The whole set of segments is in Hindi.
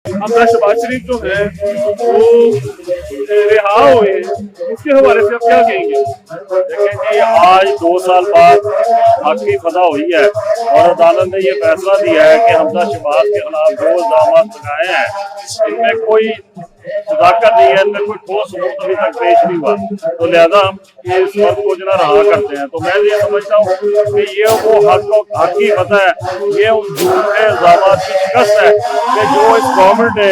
हमारा शहबाज शरीफ जो है वो रिहा हुए हैं, उसके हवाले से आप क्या कहेंगे? देखें जी, आज 2 साल बाद हक की फतह हुई है और अदालत ने ये फैसला दिया है कि हमजा शहबाज के खिलाफ जो इल्जाम लगाए हैं इनमें कोई सदाकत नहीं है, इनमें कोई ठोस सबूत अभी तक पेश नहीं हुआ, तो लिहाजा हम इस फर्ज को जना रहा करते हैं। तो मैं ये समझता हूँ कि ये वो हक की फतह है, ये उन झूठे इल्जाम की शिकस्त है कि जो इस गवर्नमेंट ने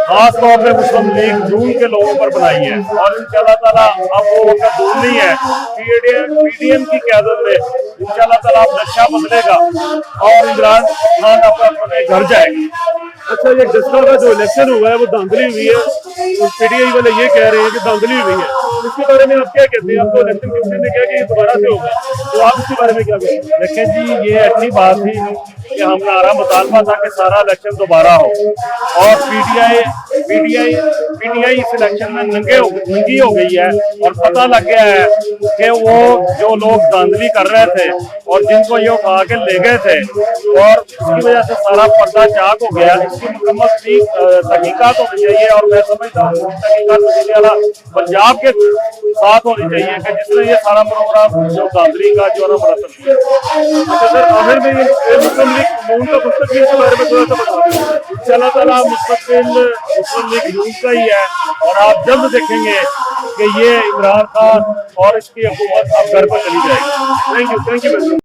खास तौर पर मुस्लिम लीग जून के लोगों पर बनाई है। और इंशाल्लाह ताला अब वो वक्त दूर नहीं है, पीडीएम की क़यादत में इंशाल्लाह ताला अब नक्शा बदलेगा और इमरान खान अपने घर जाएगा। अच्छा, ये जस्ता का जो इलेक्शन हुआ है वो धांधली हुई है, पीटीआई वाले ये कह रहे हैं कि धांधली हुई है, इसके बारे में आप क्या कहते हैं? आपको इलेक्शन कमीशन ने कहा कि ये दोबारा से होगा, तो आप इसके बारे में क्या कहते हैं? देखें जी, ये अच्छी बात थी कि हमारा मुतालबा था कि सारा इलेक्शन दोबारा हो और पीटीआई इस इलेक्शन में नंगी हो गई है और पता लग गया है कि वो जो लोग धांधली कर रहे थे और जिनको ये उठा के ले गए थे और उसकी वजह से सारा पर्दा चाक हो गया। इसकी मुकम्मल तहकीकात होनी चाहिए और मैं समझता हूँ तहकीकात पंजाब के साथ होनी चाहिए कि जिसने ये सारा प्रोग्राम जो धांधली का जो है मरतब किया। अच्छा सर, आखिर में मुस्लिम लीग नून का मुस्तकबिल के बारे में थोड़ा सा बताइए। इंशाल्लाह ताला मुस्तकबिल मुस्लिम लीग नून का ही है और आप जल्द देखेंगे कि ये इमरान खान और इसकी हुकूमत अब घर पर चली जाएगी। Thank you very much.